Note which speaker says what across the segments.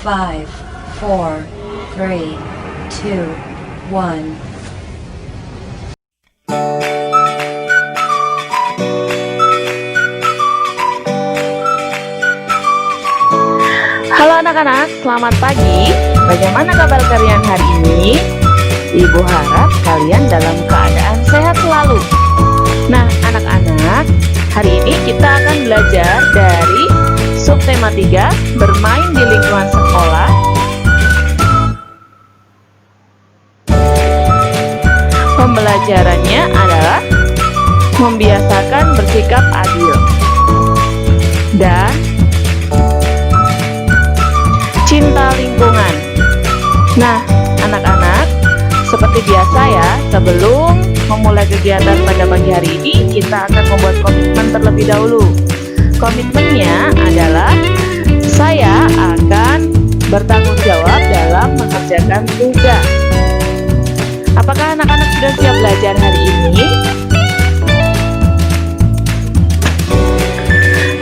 Speaker 1: 5, 4, 3, 2, 1.
Speaker 2: Halo anak-anak, selamat pagi. Bagaimana kabar kalian hari ini? Ibu harap kalian dalam keadaan sehat selalu. Nah, anak-anak, hari ini kita akan belajar dari subtema 3, bermain di lingkungan sekolah. Pembelajarannya adalah membiasakan bersikap adil dan cinta lingkungan. Nah, anak-anak, seperti biasa ya, sebelum memulai kegiatan pada pagi hari ini, kita akan membuat komitmen terlebih dahulu. Komitmennya adalah saya akan bertanggung jawab dalam mengerjakan tugas. Apakah anak-anak sudah siap belajar hari ini?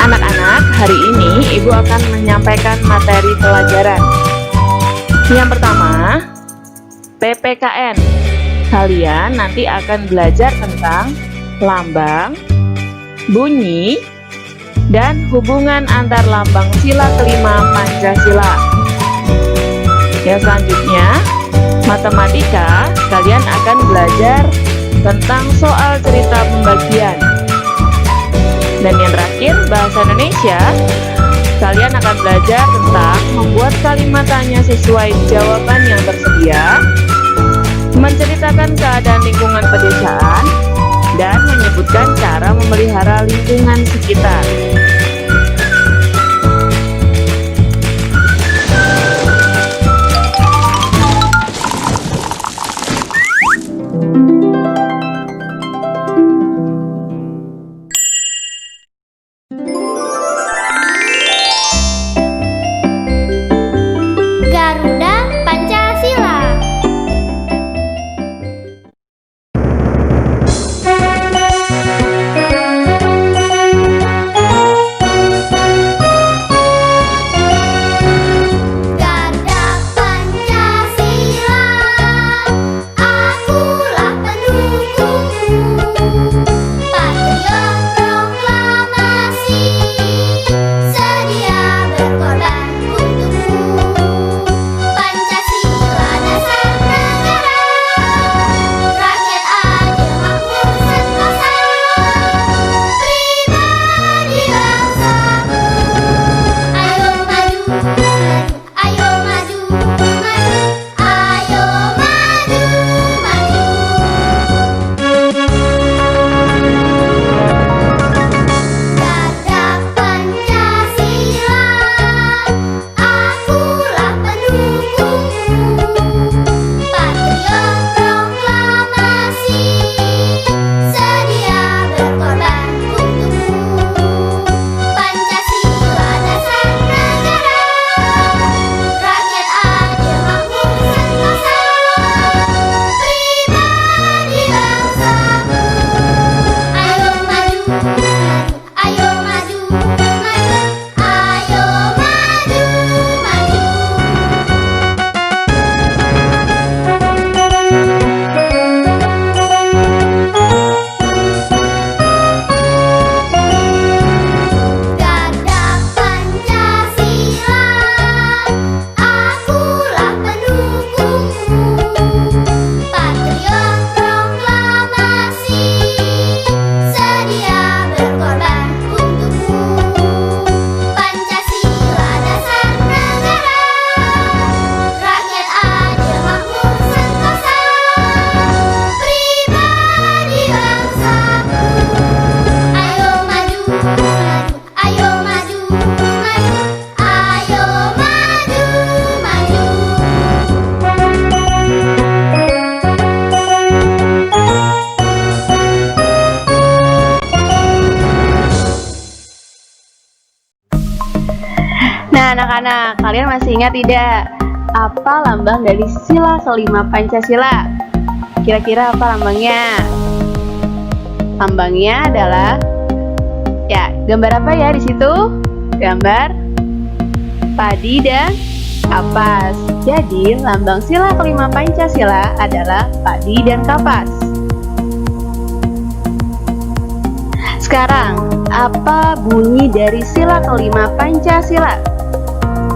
Speaker 2: Anak-anak, hari ini Ibu akan menyampaikan materi pelajaran. Yang pertama, PPKN. Kalian nanti akan belajar tentang lambang, bunyi, dan hubungan antar lambang sila kelima Pancasila. Yang selanjutnya, matematika. Kalian akan belajar tentang soal cerita pembagian. Dan yang terakhir, bahasa Indonesia. Kalian akan belajar tentang membuat kalimat tanya sesuai jawaban yang tersedia, menceritakan keadaan lingkungan pedesaan, dan menyebutkan cara memelihara lingkungan sekitar.
Speaker 3: Garuda Pancasila. Garuda Pancasila, akulah pendukungmu. Patriot proklamasi, sedia berkorban untukmu. Pancasila dasar negara, rakyat adil makmur sentosa, pribadi bangsaku. Ayo maju, maju, ayo maju, maju, ayo maju, maju. Garuda Pancasila, akulah pendukungmu. Patriot proklamasi, sedia berkorban untukmu. Pancasila dasar negara, rakyat adil makmur sentosa, pribadi bangsaku. Ayo maju, maju, ayo maju, maju, ayo maju, maju. Garuda Pancasila, akulah pendukungmu. Patriot proklamasi, sedia berkorban untukmu. Pancasila dasar negara, rakyat adil makmur sentosa, pribadi bangsaku. Ayo maju, maju, ayo maju, maju, ayo maju, maju.
Speaker 4: Nah, anak-anak, kalian masih ingat tidak apa lambang dari sila kelima Pancasila? Kira-kira apa lambangnya? Lambangnya adalah, ya, gambar apa ya di situ? Gambar padi dan Kapas. Jadi, lambang sila kelima Pancasila adalah padi dan kapas. Sekarang, apa bunyi dari sila kelima Pancasila?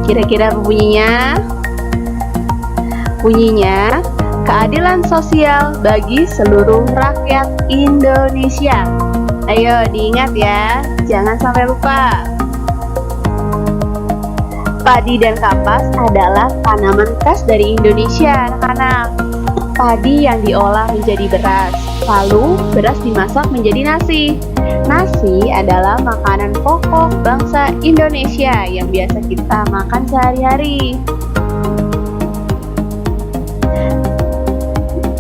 Speaker 4: Kira-kira bunyinya? Bunyinya, keadilan sosial bagi seluruh rakyat Indonesia. Ayo diingat ya, jangan sampai lupa. Padi dan kapas adalah tanaman khas dari Indonesia, anak-anak. Padi yang diolah menjadi beras, lalu beras dimasak menjadi nasi. Nasi adalah makanan pokok bangsa Indonesia yang biasa kita makan sehari-hari.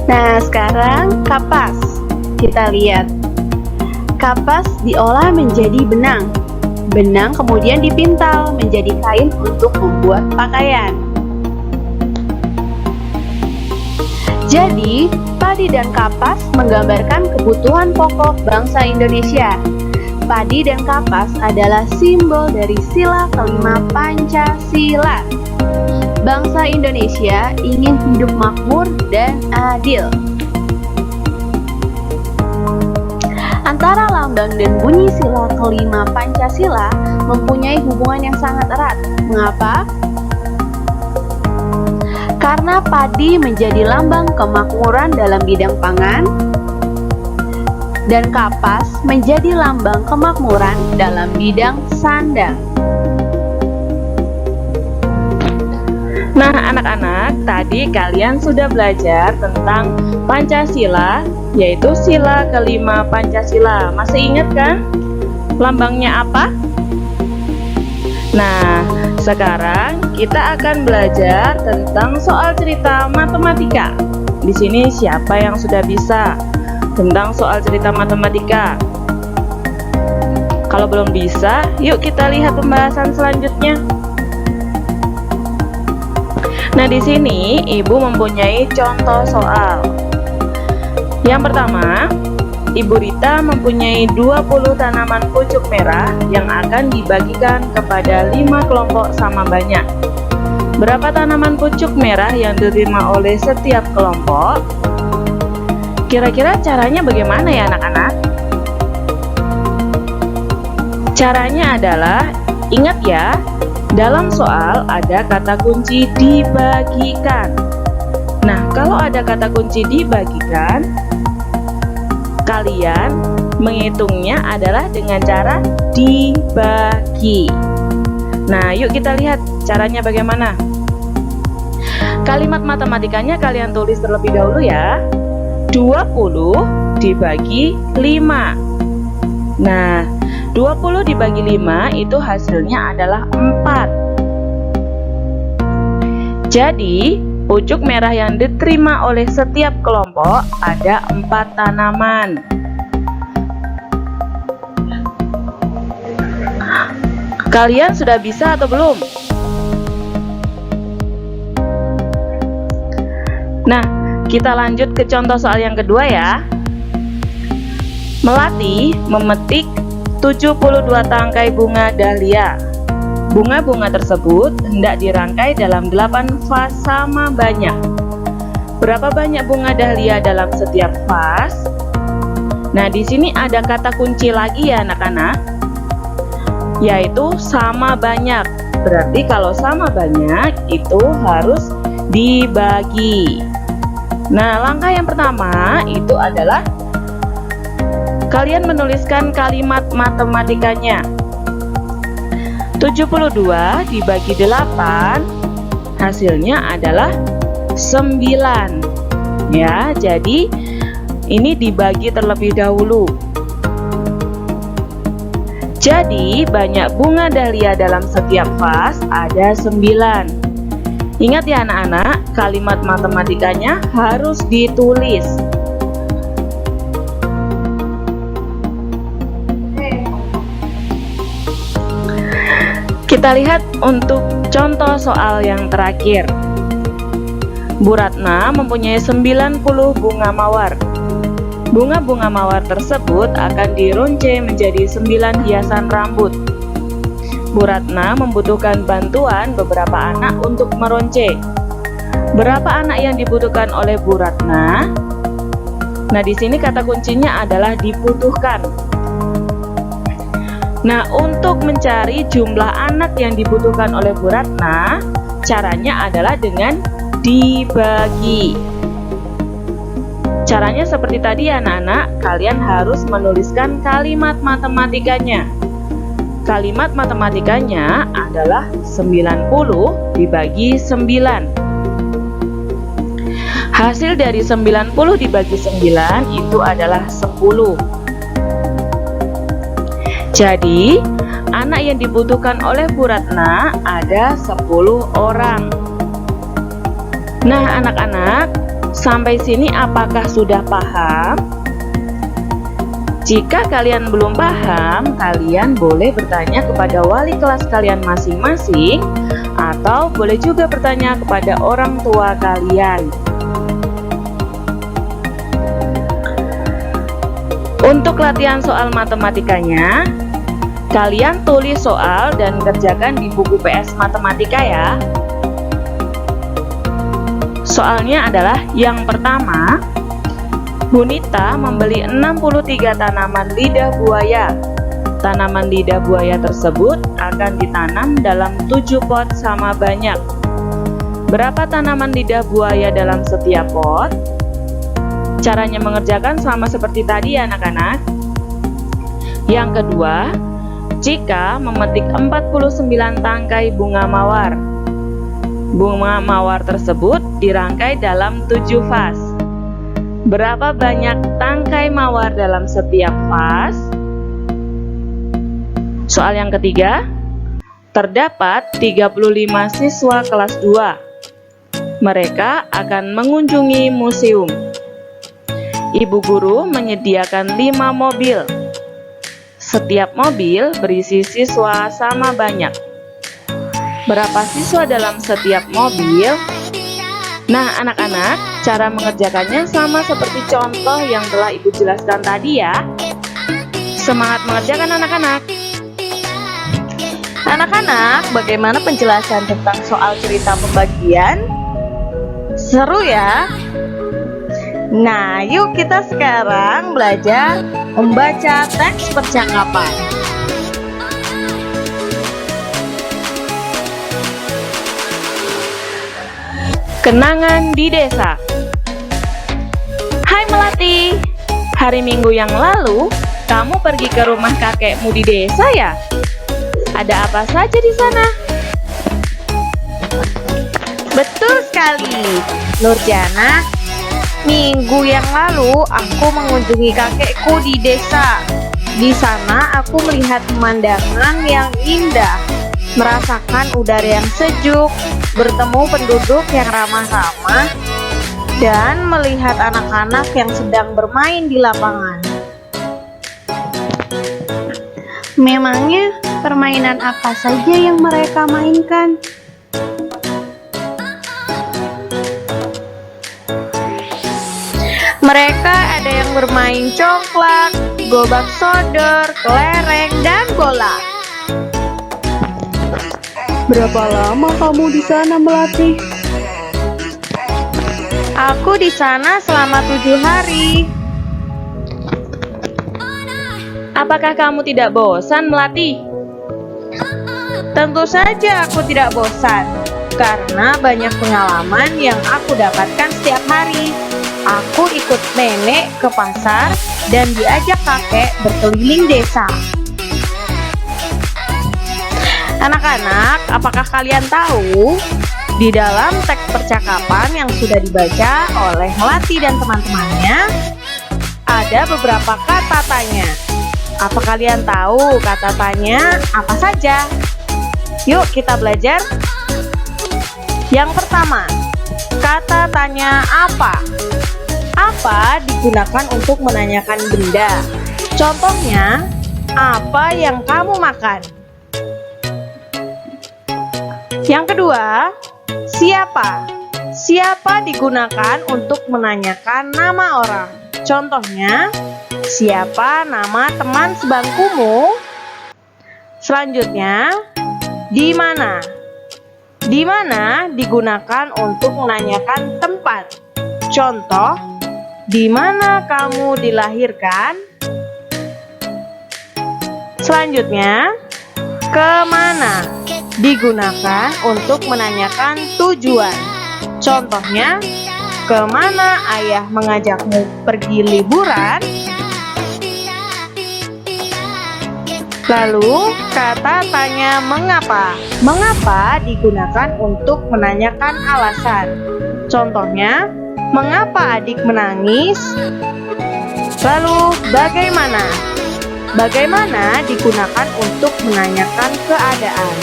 Speaker 4: Nah, sekarang kapas. Kita lihat. Kapas diolah menjadi benang. Benang kemudian dipintal menjadi kain untuk membuat pakaian. Jadi, padi dan kapas menggambarkan kebutuhan pokok bangsa Indonesia. Padi dan kapas adalah simbol dari sila kelima Pancasila. Bangsa Indonesia ingin hidup makmur dan adil. Antara lambang dan bunyi sila kelima Pancasila mempunyai hubungan yang sangat erat. Mengapa? Karena padi menjadi lambang kemakmuran dalam bidang pangan dan kapas menjadi lambang kemakmuran dalam bidang sandang.
Speaker 2: Nah, anak-anak, tadi kalian sudah belajar tentang Pancasila, yaitu sila kelima Pancasila. Masih ingat kan? Lambangnya apa? Nah, sekarang kita akan belajar tentang soal cerita matematika. Di sini siapa yang sudah bisa tentang soal cerita matematika? Kalau belum bisa, yuk kita lihat pembahasan selanjutnya. Nah, di sini Ibu mempunyai contoh soal. Yang pertama, Ibu Rita mempunyai 20 tanaman pucuk merah yang akan dibagikan kepada 5 kelompok sama banyak. Berapa tanaman pucuk merah yang diterima oleh setiap kelompok? Kira-kira caranya bagaimana ya anak-anak? Caranya adalah, ingat ya, dalam soal ada kata kunci dibagikan. Nah, kalau ada kata kunci dibagikan, kalian menghitungnya adalah dengan cara dibagi. Nah, yuk kita lihat caranya bagaimana. Kalimat matematikanya kalian tulis terlebih dahulu ya. 20 dibagi 5. Nah, 20 dibagi 5 itu hasilnya adalah 4. Jadi, pucuk merah yang diterima oleh setiap kelompok ada 4 tanaman. Kalian sudah bisa atau belum? Nah, kita lanjut ke contoh soal yang kedua ya. Melati memetik 72 tangkai bunga dahlia. Bunga-bunga tersebut hendak dirangkai dalam 8 vas sama banyak. Berapa banyak bunga dahlia dalam setiap vas? Nah, di sini ada kata kunci lagi ya anak-anak, yaitu sama banyak. Berarti kalau sama banyak itu harus dibagi. Nah, langkah yang pertama itu adalah kalian menuliskan kalimat matematikanya. 72 dibagi 8 hasilnya adalah 9. Ya, jadi ini dibagi terlebih dahulu. Jadi banyak bunga dahlia dalam setiap vas ada 9. Ingat ya anak-anak, kalimat matematikanya harus ditulis. Kita lihat untuk contoh soal yang terakhir. Bu Ratna mempunyai 90 bunga mawar. Bunga-bunga mawar tersebut akan dirunce menjadi 9 hiasan rambut. Bu Ratna membutuhkan bantuan beberapa anak untuk meronce. Berapa anak yang dibutuhkan oleh Bu Ratna? Nah, di sini kata kuncinya adalah dibutuhkan. Nah, untuk mencari jumlah anak yang dibutuhkan oleh Bu Ratna, caranya adalah dengan dibagi. Caranya seperti tadi anak-anak, kalian harus menuliskan kalimat matematikanya. Kalimat matematikanya adalah 90 dibagi 9. Hasil dari 90 dibagi 9 itu adalah 10. Jadi, anak yang dibutuhkan oleh Bu Ratna ada 10 orang. Nah, anak-anak, sampai sini apakah sudah paham? Jika kalian belum paham, kalian boleh bertanya kepada wali kelas kalian masing-masing, atau boleh juga bertanya kepada orang tua kalian. Untuk latihan soal matematikanya, kalian tulis soal dan kerjakan di buku PS Matematika ya. Soalnya adalah yang pertama, Bunita membeli 63 tanaman lidah buaya. Tanaman lidah buaya tersebut akan ditanam dalam 7 pot sama banyak. Berapa tanaman lidah buaya dalam setiap pot? Caranya mengerjakan sama seperti tadi ya anak-anak. Yang kedua, Cika memetik 49 tangkai bunga mawar. Bunga mawar tersebut dirangkai dalam 7 vas. Berapa banyak tangkai mawar dalam setiap vas? Soal yang ketiga, terdapat 35 siswa kelas 2. Mereka akan mengunjungi museum. Ibu guru menyediakan 5 mobil. Setiap mobil berisi siswa sama banyak. Berapa siswa dalam setiap mobil? Nah, anak-anak, cara mengerjakannya sama seperti contoh yang telah Ibu jelaskan tadi ya. Semangat mengerjakan anak-anak.
Speaker 4: Anak-anak, bagaimana penjelasan tentang soal cerita pembagian? Seru ya? Nah, yuk kita sekarang belajar membaca teks percakapan.
Speaker 2: Kenangan di desa. Hai Melati, hari Minggu yang lalu kamu pergi ke rumah kakekmu di desa ya? Ada apa saja di sana?
Speaker 4: Betul sekali, Nurjana. Minggu yang lalu aku mengunjungi kakekku di desa. Di sana aku melihat pemandangan yang indah, merasakan udara yang sejuk, bertemu penduduk yang ramah-ramah, dan melihat anak-anak yang sedang bermain di lapangan. Memangnya permainan apa saja yang mereka mainkan? Mereka ada yang bermain congklak, gobak sodor, kelereng, dan bola.
Speaker 5: Berapa lama kamu di sana, Melati?
Speaker 4: Aku di sana selama 7 hari.
Speaker 2: Apakah kamu tidak bosan, Melati?
Speaker 4: Tentu saja aku tidak bosan, karena banyak pengalaman yang aku dapatkan setiap hari. Aku ikut nenek ke pasar dan diajak kakek berkeliling desa. Anak-anak, apakah kalian tahu di dalam teks percakapan yang sudah dibaca oleh Melati dan teman-temannya ada beberapa kata tanya? Apa kalian tahu kata tanya apa saja? Yuk kita belajar. Yang pertama, kata tanya apa? Apa digunakan untuk menanyakan benda. Contohnya, apa yang kamu makan? Yang kedua, siapa? Siapa digunakan untuk menanyakan nama orang. Contohnya, siapa nama teman sebangkumu? Selanjutnya,
Speaker 2: Di mana? Di mana digunakan untuk menanyakan tempat. Contoh, di mana kamu dilahirkan? Selanjutnya, kemana digunakan untuk menanyakan tujuan. Contohnya, kemana ayah mengajakmu pergi liburan? Lalu, kata tanya mengapa. Mengapa digunakan untuk menanyakan alasan. Contohnya, mengapa adik menangis? Lalu, bagaimana? Bagaimana digunakan untuk menanyakan keadaan.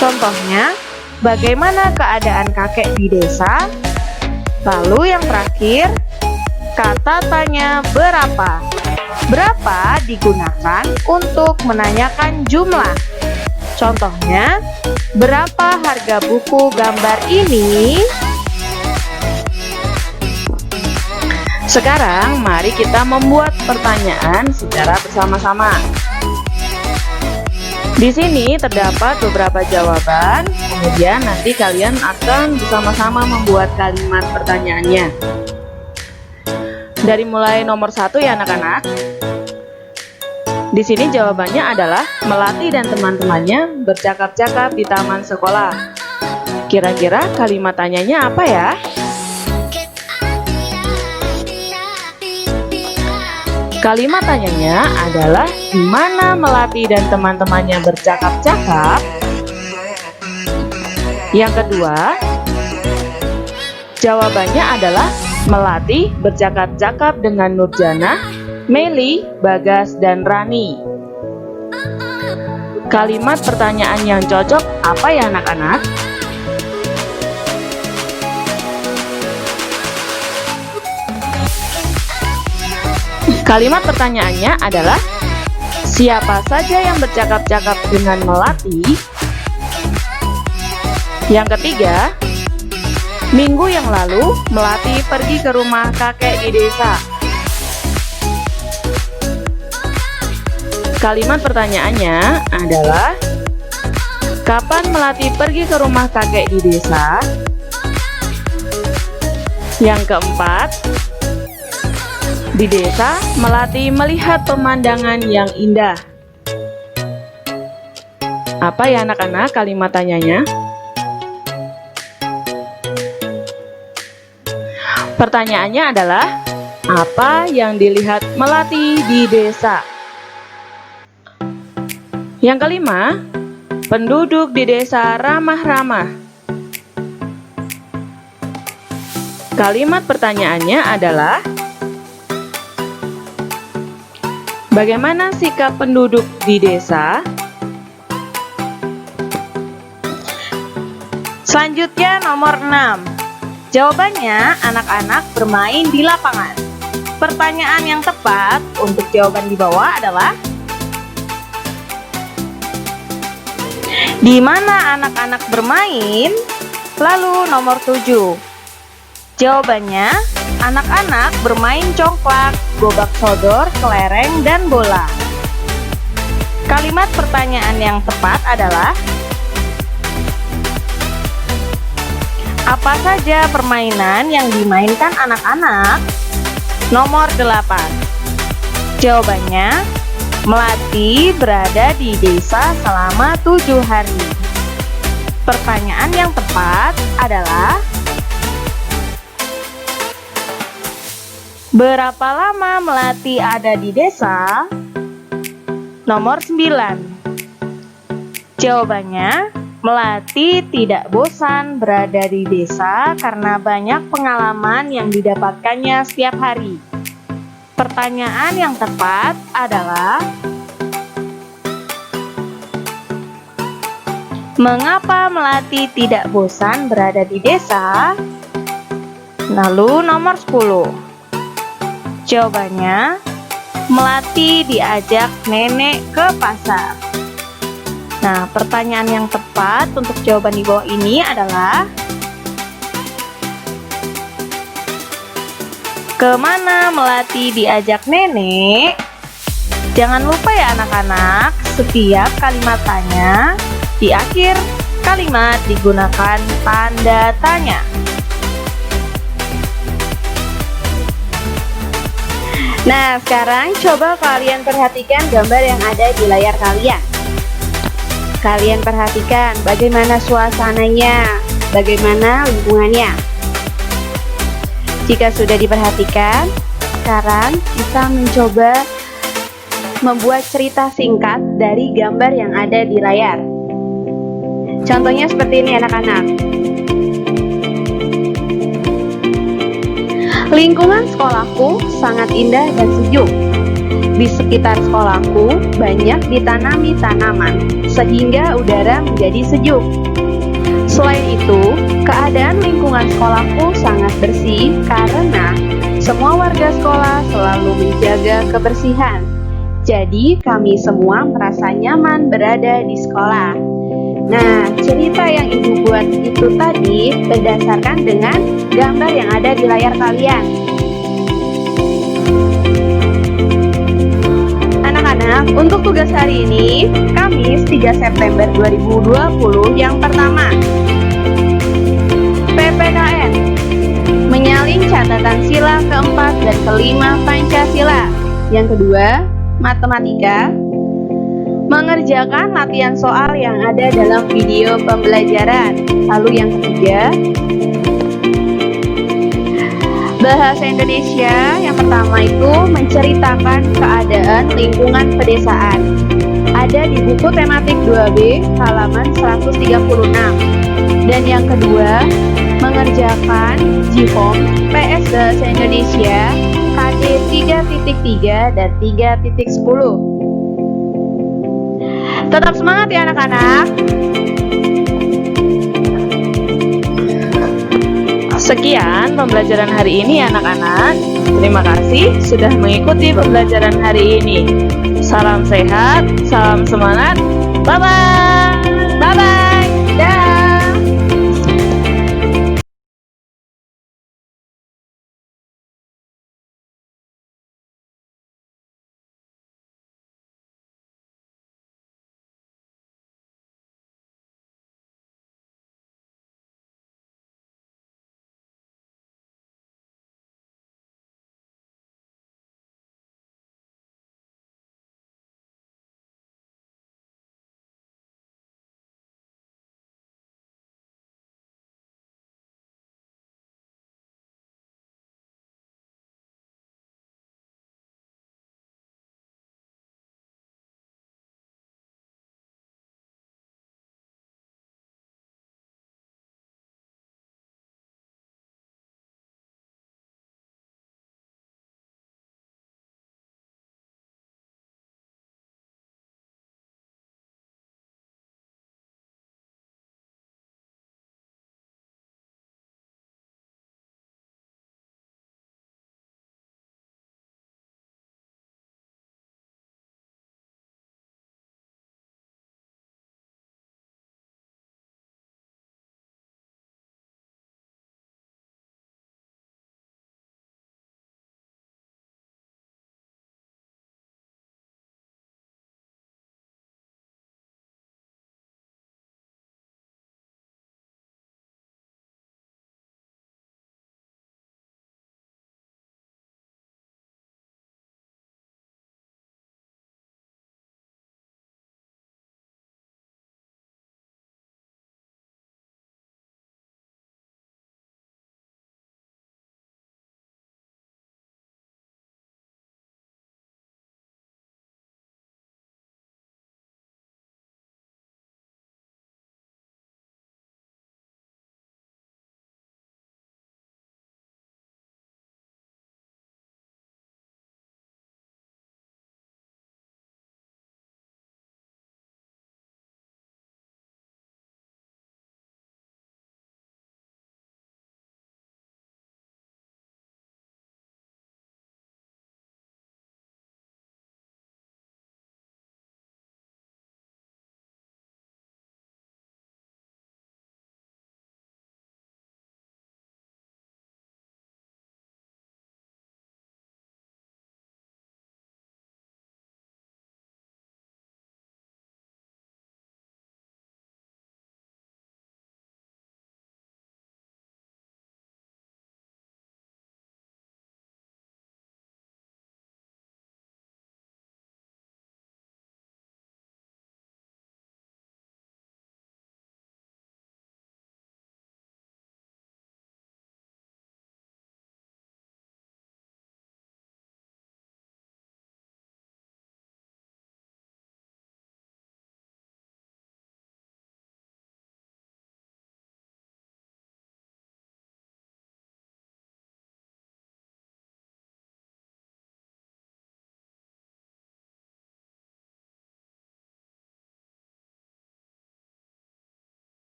Speaker 2: Contohnya, bagaimana keadaan kakek di desa? Lalu yang terakhir, kata tanya berapa. Berapa digunakan untuk menanyakan jumlah. Contohnya, berapa harga buku gambar ini? Sekarang mari kita membuat pertanyaan secara bersama-sama. Di sini terdapat beberapa jawaban, kemudian nanti kalian akan bersama-sama membuat kalimat pertanyaannya. Dari mulai nomor 1 ya anak-anak. Di sini jawabannya adalah Melati dan teman-temannya bercakap-cakap di taman sekolah. Kira-kira kalimat tanyanya apa ya? Kalimat tanyanya adalah di mana Melati dan teman-temannya bercakap-cakap. Yang kedua, jawabannya adalah Melati bercakap-cakap dengan Nurjana, Meli, Bagas, dan Rani. Kalimat pertanyaan yang cocok apa ya anak-anak? Kalimat pertanyaannya adalah siapa saja yang bercakap-cakap dengan Melati? Yang ketiga, minggu yang lalu Melati pergi ke rumah kakek di desa. Kalimat pertanyaannya adalah kapan Melati pergi ke rumah kakek di desa? Yang keempat, di desa Melati melihat pemandangan yang indah. Apa ya anak-anak kalimat tanyanya? Pertanyaannya adalah apa yang dilihat Melati di desa? Yang kelima, penduduk di desa ramah-ramah. Kalimat pertanyaannya adalah bagaimana sikap penduduk di desa? Selanjutnya nomor 6. Jawabannya anak-anak bermain di lapangan. Pertanyaan yang tepat untuk jawaban di bawah adalah di mana anak-anak bermain? Lalu nomor 7. Jawabannya, anak-anak bermain congklak, gobak sodor, kelereng, dan bola. Kalimat pertanyaan yang tepat adalah apa saja permainan yang dimainkan anak-anak? Nomor 8. Jawabannya, Melati berada di desa selama 7 hari. Pertanyaan yang tepat adalah berapa lama Melati ada di desa? Nomor 9. Jawabannya, Melati tidak bosan berada di desa karena banyak pengalaman yang didapatkannya setiap hari. Pertanyaan yang tepat adalah mengapa Melati tidak bosan berada di desa? Lalu nomor 10. Jawabannya, Melati diajak nenek ke pasar. Nah, pertanyaan yang tepat untuk jawaban di bawah ini adalah kemana Melati diajak nenek? Jangan lupa ya anak-anak, setiap kalimat tanya Di akhir kalimat digunakan tanda tanya.
Speaker 4: Nah, sekarang coba kalian perhatikan gambar yang ada di layar kalian. Kalian perhatikan bagaimana suasananya, bagaimana lingkungannya. Jika sudah diperhatikan, sekarang kita mencoba membuat cerita singkat dari gambar yang ada di layar. Contohnya seperti ini anak-anak. Lingkungan sekolahku sangat indah dan sejuk. Di sekitar sekolahku banyak ditanami tanaman, sehingga udara menjadi sejuk. Selain itu, keadaan lingkungan sekolahku sangat bersih karena semua warga sekolah selalu menjaga kebersihan. Jadi, kami semua merasa nyaman berada di sekolah. Nah, cerita yang Ibu buat itu tadi berdasarkan dengan gambar yang ada di layar kalian. Anak-anak, untuk tugas hari ini, Kamis 3 September 2020 yang pertama, PPKN, menyalin catatan sila keempat dan kelima Pancasila. Yang kedua, matematika, mengerjakan latihan soal yang ada dalam video pembelajaran. Lalu yang ketiga, bahasa Indonesia. Yang pertama itu menceritakan keadaan lingkungan pedesaan. Ada di buku tematik 2B halaman 136. Dan yang kedua, mengerjakan JIFOM PS Bahasa Indonesia KD 3.3 dan 3.10. Tetap semangat ya anak-anak.
Speaker 2: Sekian pembelajaran hari ini anak-anak. Terima kasih sudah mengikuti pembelajaran hari ini. Salam sehat, salam semangat. Bye-bye.